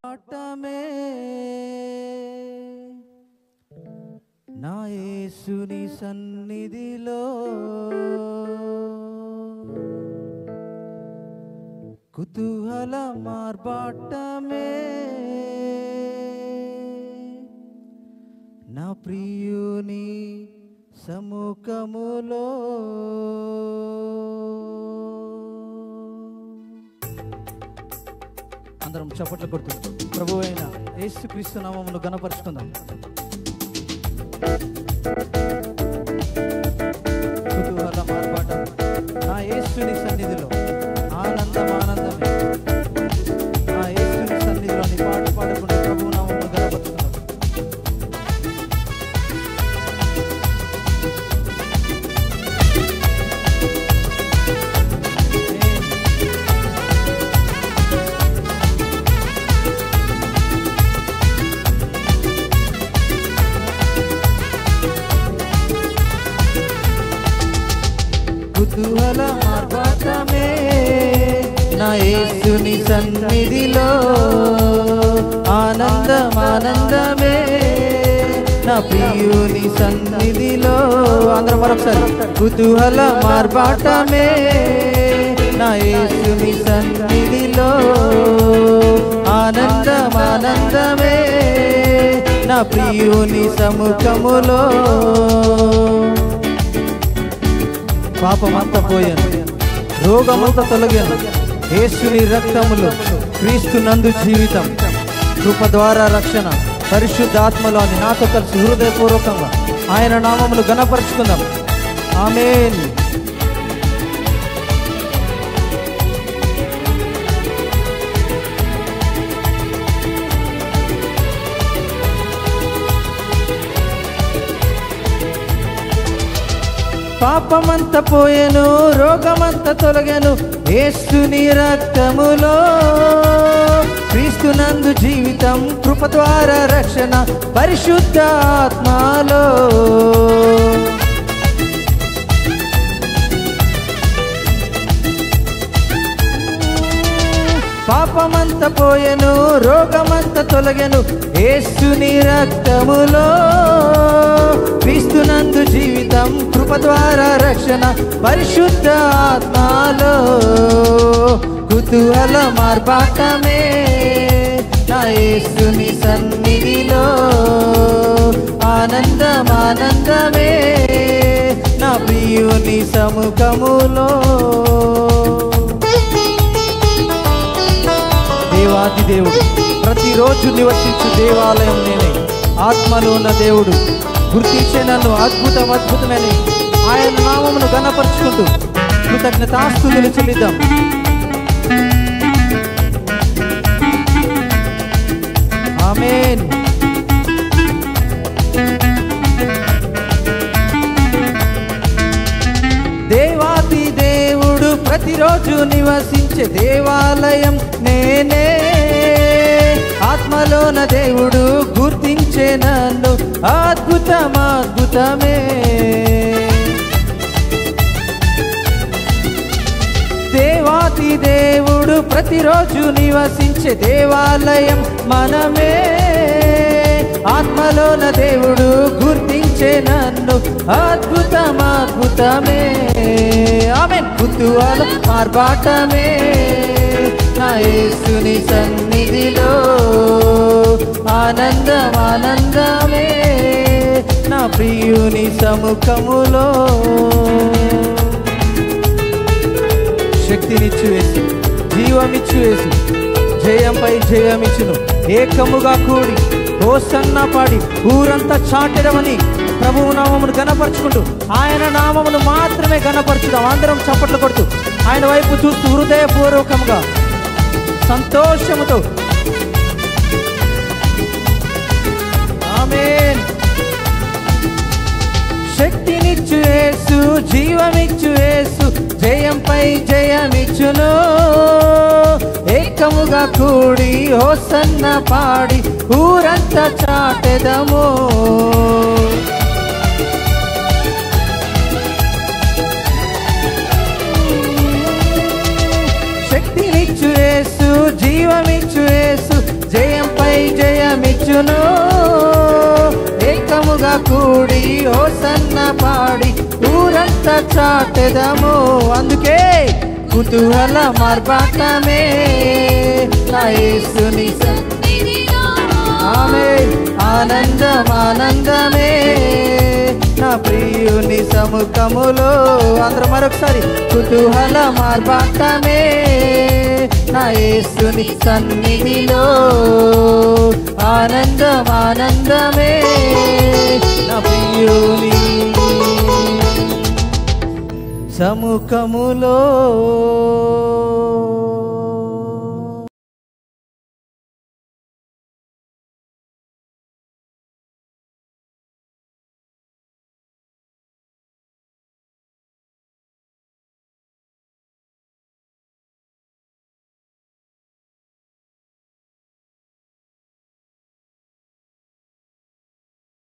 ఆర్భాటమే నా యేసుని సన్నిధిలో కుతూహల మార్బాటమే నా ప్రియుని సముఖములో అందరం చప్పట్లు కొడుతూ ప్రభువైన యేసుక్రీస్తు నామమును ఘనపరుచుకుందాం. కుతూహల మార్పాటం నా యేసుని సన్నిధిలో ఆనందమే నా యేసుని సన్నిధిలో నీ పాట పాడుకుంటూ ప్రభు నామమును ఘనపరుచుకుందాం. కుతూహల మార్గమే నా యేసుని సన్నిధిలో ఆనందమే నా ప్రియుని సన్నిధిలో అందరం మరొకసారి కుతూహల మార్గమే నా యేసుని సన్నిధిలో ఆనందమే నా ప్రియుని సముఖములో పాపమంతా పోయాను, రోగమంతా తొలగాను, యేసుని రక్తములో క్రీస్తు నందు జీవితం, కృప ద్వారా రక్షణ, పరిశుద్ధాత్మలో అని నాతో కలిసి హృదయపూర్వకంగా ఆయన నామమును ఘనపరుచుకుందాం. ఆమేన్. పాపమంతా పోయెను, రోగమంతా తొలగెను, యేసుని రక్తములో క్రీస్తు నందు జీవితం, కృప ద్వారా రక్షణ, పరిశుద్ధ ఆత్మలో పాపమంతా పోయెను, రోగమంతా తొలగెను, యేసుని రక్తములో క్రీస్తు నందు జీవితం, కృప ద్వారా రక్షణ, పరిశుద్ధ ఆత్మలో కుతూహల మార్గమే నా యేసుని సన్నిధిలో ఆనందమే నా ప్రియుని సముఖములో. దేవాది దేవుడు ప్రతిరోజు నివసించు దేవాలయం నేనే, ఆత్మలో ఉన్న దేవుడు గుర్తించే నన్ను అద్భుతమైన ఆయన నామమును ఘనపరుచుకుంటూ కృతజ్ఞతాస్తుతులు చెల్లిద్దాం. ఆమేన్. దేవాది దేవుడు ప్రతిరోజు నివసించే దేవాలయం నేనే, ఆత్మలోన దేవుడు గుర్తించే నన్ను అద్భుతమే. దేవాది దేవుడు ప్రతిరోజు నివసించే దేవాలయం మనమే, ఆత్మలోన దేవుడు గుర్తించే నన్ను అద్భుతమే. ఆమేన్. కుతూహల మార్గమే నా యేసుని సన్నిధిలో ఆనందమే నా ప్రియుని సముఖములో. శక్తినిచ్చు యేసు, జీవమిచ్చు యేసు, జయంపై జయమిచ్చును, ఏకముగా కూడి హోసన్న పాడి ఊరంతా చాటెదమని ప్రభువు నామమును ఘనపరుచుకుంటూ ఆయన నామమును మాత్రమే ఘనపరచుదాం. అందరం చప్పట్లు కొడుతూ ఆయన వైపు చూస్తూ హృదయపూర్వకంగా సంతోషముతో ఆమేన్. శక్తినిచ్చు యేసు, జీవమిచ్చు యేసు, జయంపై జయమిచ్చును, ఏకముగా కూడి హోసన్న పాడి ఊరంతా చాటెదము. శక్తినిచ్చు యేసు, జీవమిచ్చు యేసు, జయం చాటెదము. అందుకే కుతూహల మార్పాటమే నా యేసుని ఆమేన్. ఆనందం ఆనందమే నా ప్రియుని సముఖములో. అందరూ మరొకసారి కుతూహల మార్పాటమే నా యేసుని సన్నిధిలో. ఆనందం ఆనందమే నా ప్రియుని సముఖములో.